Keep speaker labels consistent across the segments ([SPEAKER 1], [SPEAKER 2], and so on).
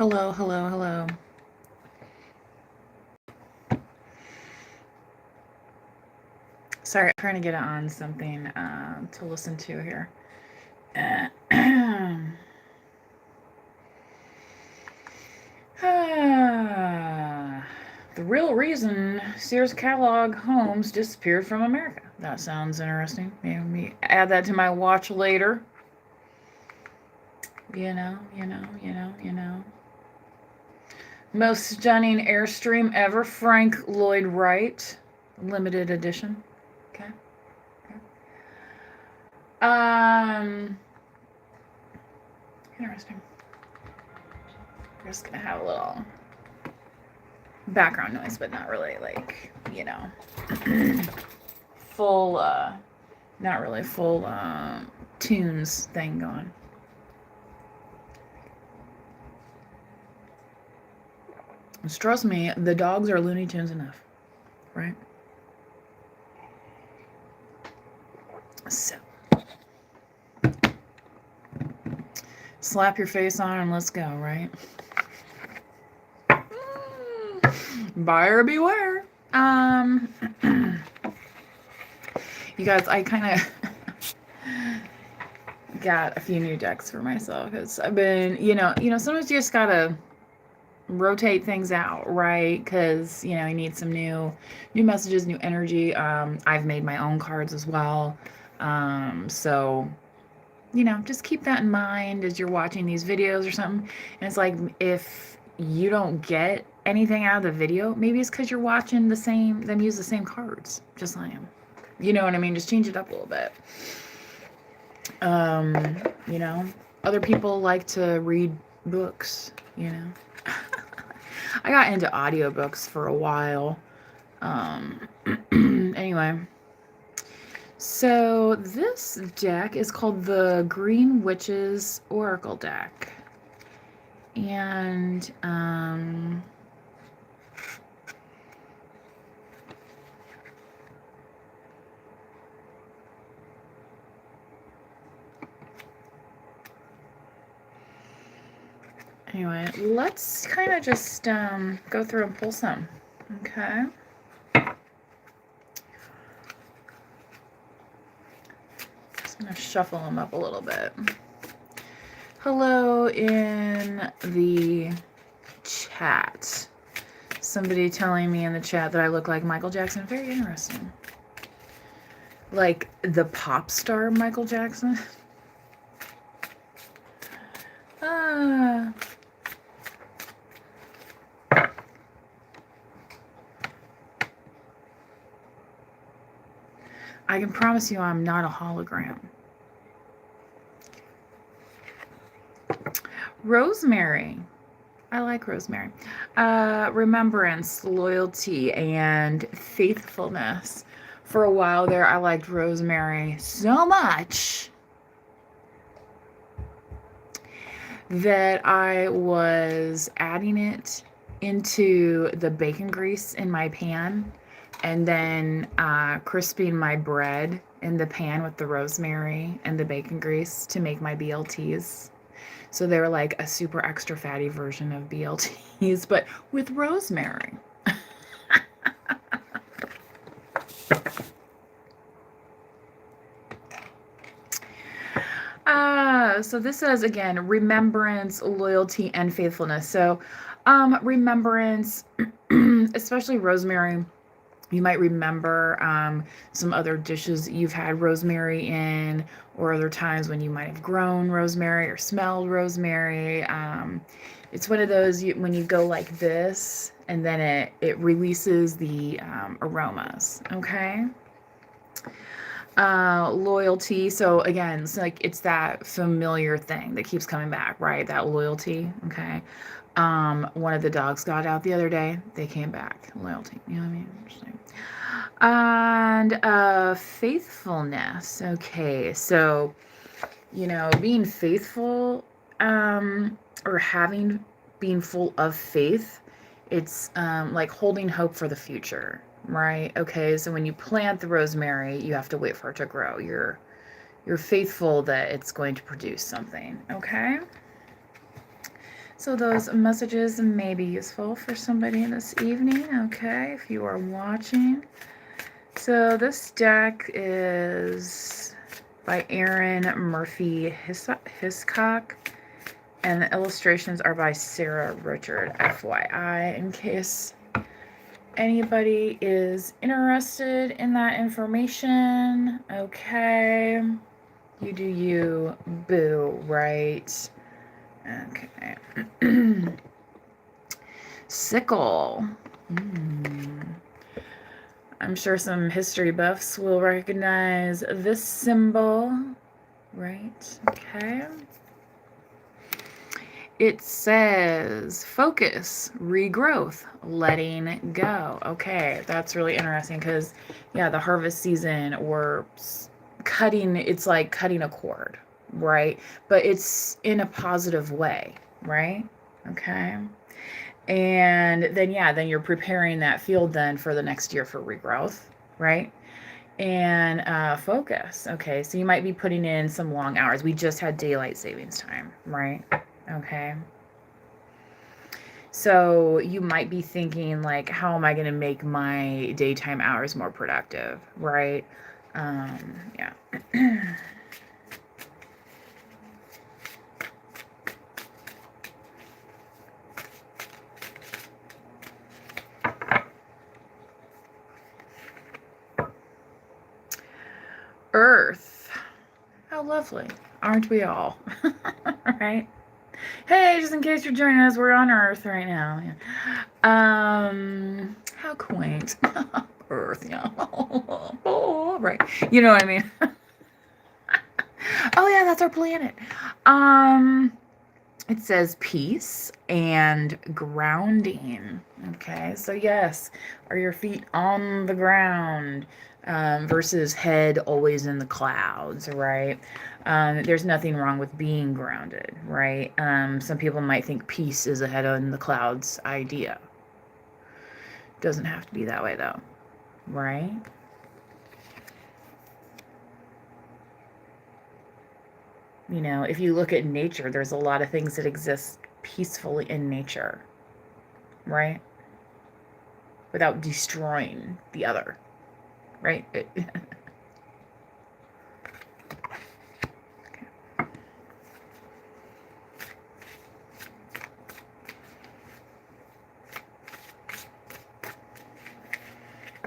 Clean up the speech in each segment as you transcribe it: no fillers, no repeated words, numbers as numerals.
[SPEAKER 1] Hello, hello, hello. Sorry, I'm trying to get on something to listen to here. The real reason Sears catalog homes disappeared from America. That sounds interesting. Maybe add that to my watch later. You know. Most stunning Airstream ever, Frank Lloyd Wright, limited edition. Okay. Interesting. We're just gonna have a little background noise, but not really full, not really full tunes thing going. Just trust me, the dogs are Looney Tunes enough, right? So, slap your face on and let's go, right? Buyer beware. You guys, I kind of got a few new decks for myself because I've been, sometimes you just gotta rotate things out, right? Because you need some new messages, new energy. I've made my own cards as well, so just keep that in mind as you're watching these videos or something. And it's like, if you don't get anything out of the video, maybe it's because you're watching them use the same cards, just like them. You know what I mean? Just change it up a little bit. Other people like to read books, I got into audiobooks for a while. Anyway, so this deck is called the Green Witches Oracle deck. And anyway, let's kind of just go through and pull some. Okay. Just gonna shuffle them up a little bit. Hello in the chat. Somebody telling me in the chat that I look like Michael Jackson. Very interesting. Like the pop star Michael Jackson. I can promise you I'm not a hologram. Rosemary. I like rosemary. Remembrance, loyalty, and faithfulness. For a while there, I liked rosemary so much that I was adding it into the bacon grease in my pan, and then crisping my bread in the pan with the rosemary and the bacon grease to make my BLTs. So they were like a super extra fatty version of BLTs, but with rosemary. So this says, again, remembrance, loyalty, and faithfulness. So remembrance, especially rosemary, you might remember some other dishes that you've had rosemary in, or other times when you might have grown rosemary or smelled rosemary. It's one of those, when you go like this, and then it releases the aromas, okay? Loyalty. So again, it's that familiar thing that keeps coming back, right? That loyalty, okay? One of the dogs got out the other day. They came back. Loyalty, you know what I mean? And faithfulness. Okay, so being faithful, or being full of faith, it's like holding hope for the future, right? Okay, so when you plant the rosemary, you have to wait for it to grow. You're faithful that it's going to produce something, okay? So those messages may be useful for somebody this evening, okay, if you are watching. So this deck is by Aaron Murphy Hiscock, and the illustrations are by Sarah Richard, FYI, in case anybody is interested in that information. Okay. You do you, boo, right? Okay. Sickle. I'm sure some history buffs will recognize this symbol, right? Okay. It says focus, regrowth, letting go. Okay, that's really interesting because, yeah, the harvest season, we're cutting, it's like cutting a cord, right? But it's in a positive way, right? Okay. And then, yeah, then you're preparing that field then for the next year for regrowth, right? And focus. Okay, so you might be putting in some long hours. We just had daylight savings time, right? Okay. So you might be thinking, like, how am I going to make my daytime hours more productive, right? Yeah. Earth. How lovely. Aren't we all? Right? Hey, just in case you're joining us, we're on Earth right now. How quaint. Earth, yeah. Oh, right. You know what I mean? Oh yeah, that's our planet. It says peace and grounding. Okay, so yes, are your feet on the ground versus head always in the clouds, right? There's nothing wrong with being grounded, right? Some people might think peace is a head in the clouds idea. Doesn't have to be that way though, right? You know, if you look at nature, there's a lot of things that exist peacefully in nature, right? Without destroying the other, right?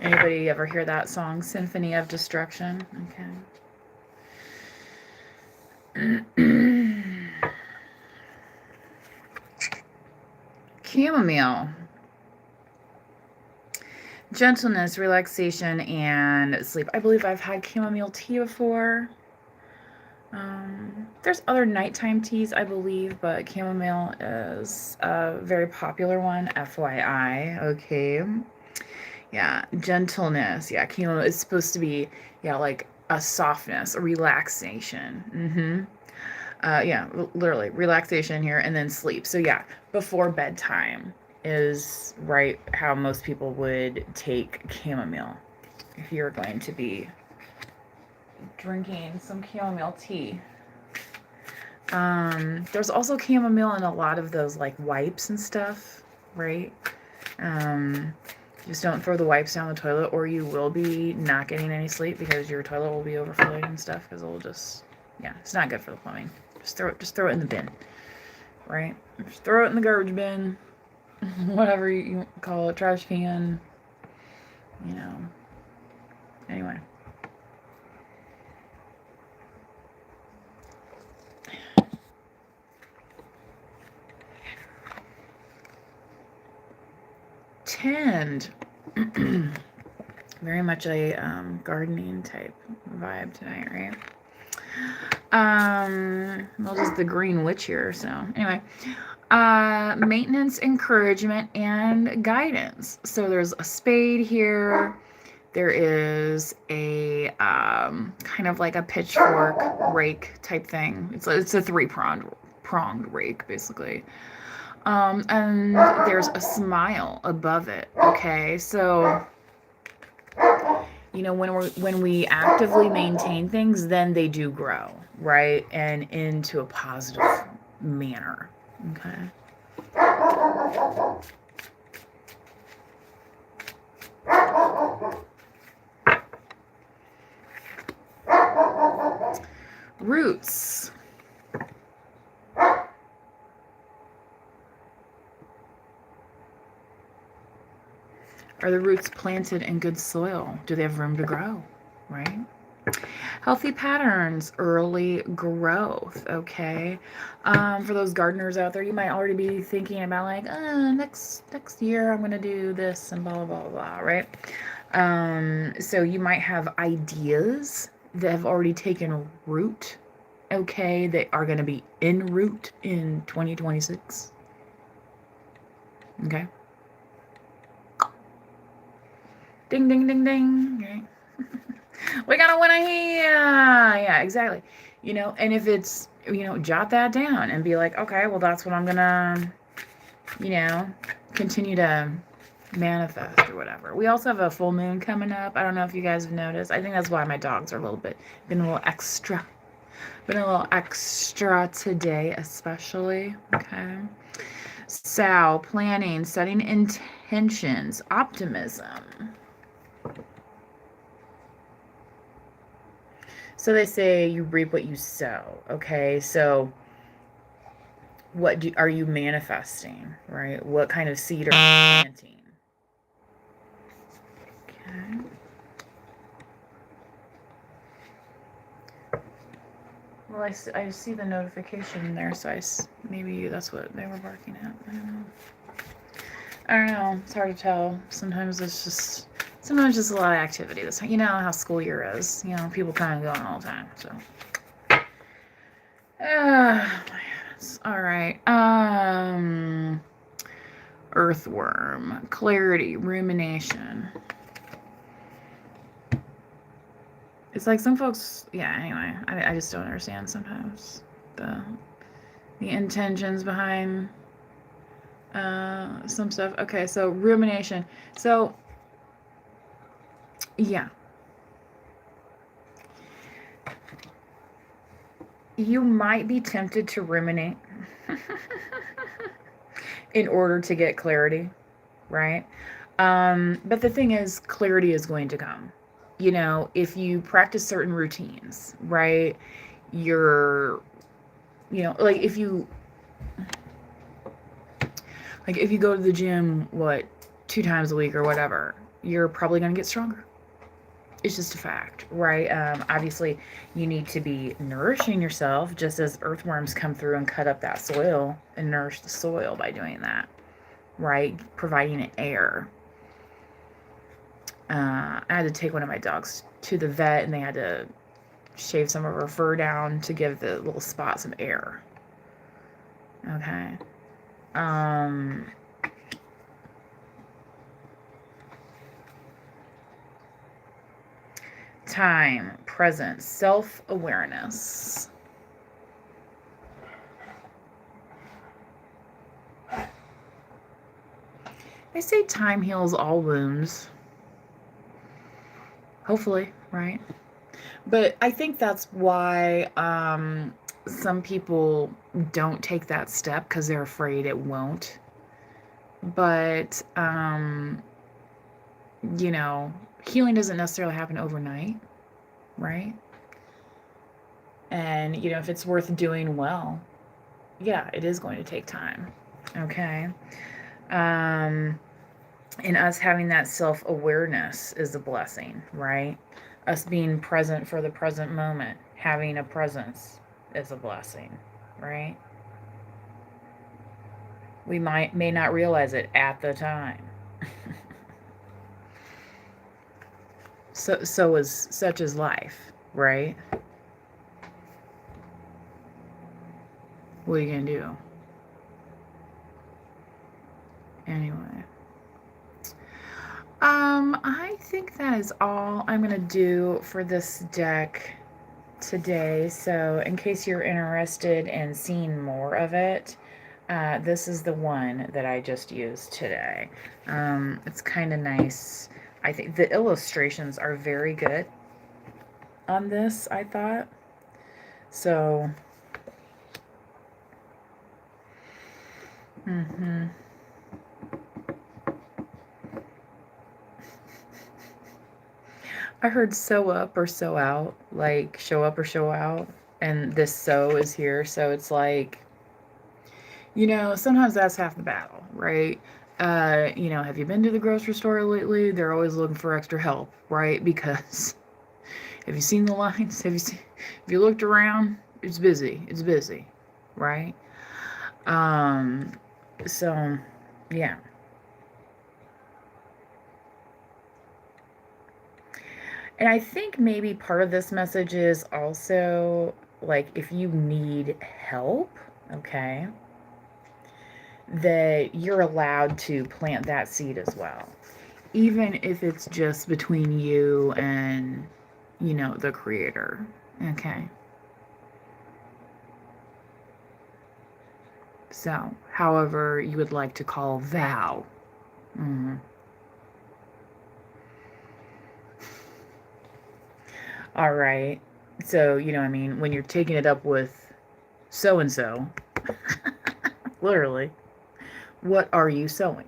[SPEAKER 1] Anybody ever hear that song, Symphony of Destruction? Okay. Chamomile. Gentleness, relaxation, and sleep. I believe I've had chamomile tea before. There's other nighttime teas, I believe, but chamomile is a very popular one, FYI. Okay. Yeah, gentleness. Yeah, chamomile is supposed to be, yeah, like a softness, a relaxation. Yeah, literally relaxation here, and then sleep. So yeah, before bedtime is right how most people would take chamomile if you're going to be drinking some chamomile tea. There's also chamomile in a lot of those like wipes and stuff, right? Just don't throw the wipes down the toilet, or you will be not getting any sleep because your toilet will be overflowing and stuff. Because it'll just, yeah, it's not good for the plumbing. Just throw it in the bin, right? Just throw it in the garbage bin, whatever you call it, trash can. You know. Anyway. Tend. Very much a gardening type vibe tonight, right? Well, just the green witch here. So anyway, maintenance, encouragement, and guidance. So there's a spade here. There is a kind of like a pitchfork rake type thing. It's a pronged rake basically. And there's a smile above it. Okay, so you know, when we actively maintain things, then they do grow, right? And into a positive manner. Okay. Roots. Are the roots planted in good soil? Do they have room to grow? Right? Healthy patterns, early growth. Okay. For those gardeners out there, you might already be thinking about like, next year I'm gonna do this and blah blah blah blah. Right? So you might have ideas that have already taken root. Okay, they are going to be en route in 2026. Okay. Ding, ding, ding, ding. Okay. We got to win a here. Yeah, exactly. And if it's, jot that down and be like, okay, well, that's what I'm going to, continue to manifest or whatever. We also have a full moon coming up. I don't know if you guys have noticed. I think that's why my dogs are been a little extra. Been a little extra today, especially. Okay. So, planning, setting intentions, optimism. So they say you reap what you sow. Okay. So what are you manifesting, right? What kind of seed are you planting? Okay. Well, I see the notification there, so maybe that's what they were barking at. I don't know. It's hard to tell. Sometimes just a lot of activity. That's how school year is. People kind of going all the time. So, my goodness. All right. Earthworm, clarity, rumination. It's like some folks, yeah, anyway, I just don't understand sometimes the intentions behind some stuff. Okay, so rumination. So, yeah. You might be tempted to ruminate in order to get clarity, right? But the thing is, clarity is going to come. If you practice certain routines, right? You're, like if you go to the gym, 2 times a week or whatever, you're probably going to get stronger. It's just a fact, right? Obviously, you need to be nourishing yourself, just as earthworms come through and cut up that soil and nourish the soil by doing that, right? Providing it air. I had to take one of my dogs to the vet, and they had to shave some of her fur down to give the little spot some air. Okay. Time, presence, self-awareness. They say time heals all wounds. Hopefully, right? But I think that's why some people don't take that step because they're afraid it won't. But, healing doesn't necessarily happen overnight, right? And, if it's worth doing well, yeah, it is going to take time. Okay. And us having that self-awareness is a blessing, right? Us being present for the present moment, having a presence is a blessing, right? We may not realize it at the time. So is such as life, right? What are you gonna do? Anyway. I think that is all I'm gonna do for this deck today. So in case you're interested in seeing more of it, this is the one that I just used today. It's kind of nice. I think the illustrations are very good on this, I thought. So, I heard sew up or sew out, like show up or show out. And this sew is here. So it's like, sometimes that's half the battle, right? Have you been to the grocery store lately? They're always looking for extra help, right? Because have you seen the lines? Have you looked around? It's busy. It's busy, right? Um, so yeah. And I think maybe part of this message is also like if you need help, okay, that you're allowed to plant that seed as well. Even if it's just between you and, the creator. Okay. So, however you would like to call thou. Mm-hmm. All right. So, when you're taking it up with so and so, literally, what are you sowing?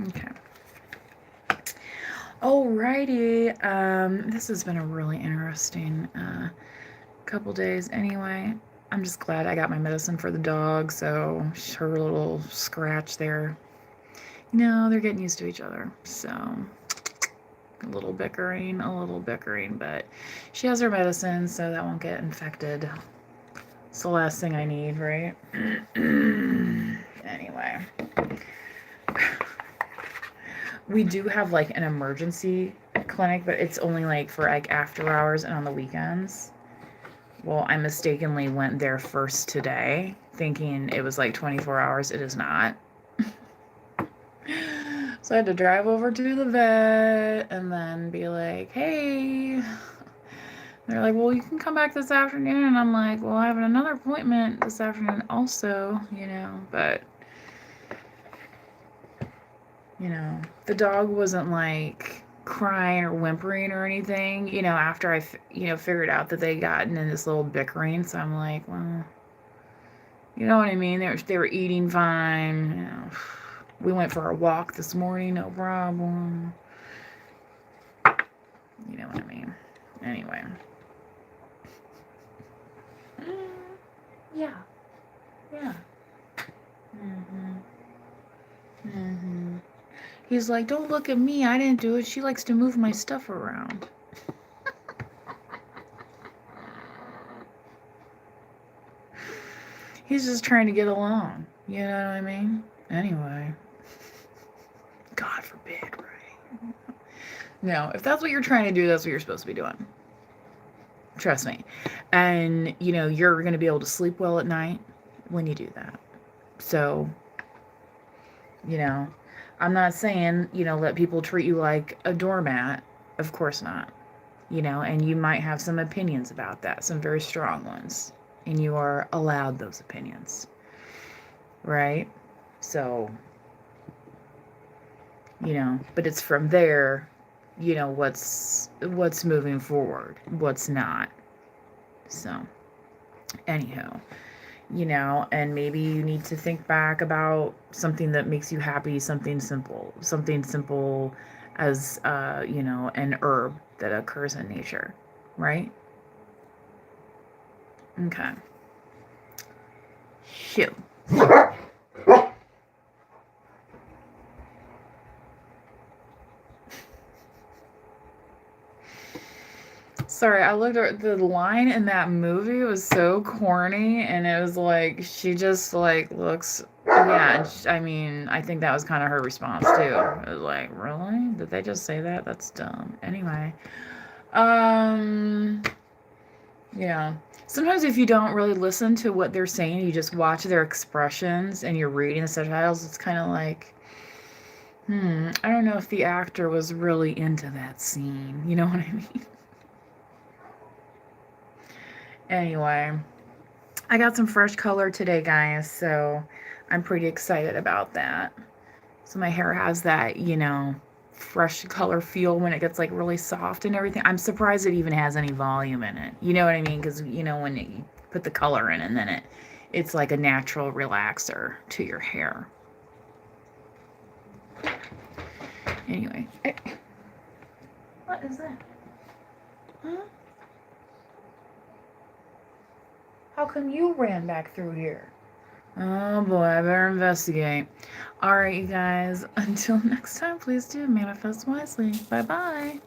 [SPEAKER 1] Okay. Alrighty. This has been a really interesting couple days anyway. I'm just glad I got my medicine for the dog, so her little scratch there. They're getting used to each other, so a little bickering, but she has her medicine, so that won't get infected. It's the last thing I need, right? Anyway. We do have like an emergency clinic, but it's only like for like after hours and on the weekends. Well, I mistakenly went there first today, thinking it was like 24 hours. It is not. So I had to drive over to the vet and then be like, hey. They're like, well, you can come back this afternoon. And I'm like, well, I have another appointment this afternoon also, but, the dog wasn't like crying or whimpering or anything, after I, figured out that they gotten in this little bickering. So I'm like, well, you know what I mean? They were eating fine. We went for a walk this morning, no problem. You know what I mean? Anyway. Yeah. Yeah. He's like, don't look at me. I didn't do it. She likes to move my stuff around. He's just trying to get along. You know what I mean? Anyway. God forbid, right? No, if that's what you're trying to do, that's what you're supposed to be doing. Trust me. And, you're going to be able to sleep well at night when you do that. So, I'm not saying, let people treat you like a doormat. Of course not. And you might have some opinions about that, some very strong ones. And you are allowed those opinions. Right? So, but it's from there, what's moving forward, what's not. So, anyhow, and maybe you need to think back about something that makes you happy, something simple as, an herb that occurs in nature, right? Okay. Shoot. Sorry, I looked at the line in that movie was so corny, and it was like she just like looks. Yeah, I think that was kind of her response too. It was like, really? Did they just say that? That's dumb. Anyway, yeah. Sometimes if you don't really listen to what they're saying, you just watch their expressions and you're reading the subtitles. It's kind of like, I don't know if the actor was really into that scene. You know what I mean? Anyway, I got some fresh color today, guys, so I'm pretty excited about that. So my hair has that, fresh color feel when it gets like really soft and everything. I'm surprised it even has any volume in it. You know what I mean? Because, when you put the color in and then it's like a natural relaxer to your hair. Anyway. What is that? Huh? How come you ran back through here? Oh boy, I better investigate. All right, you guys. Until next time, please do manifest wisely. Bye-bye.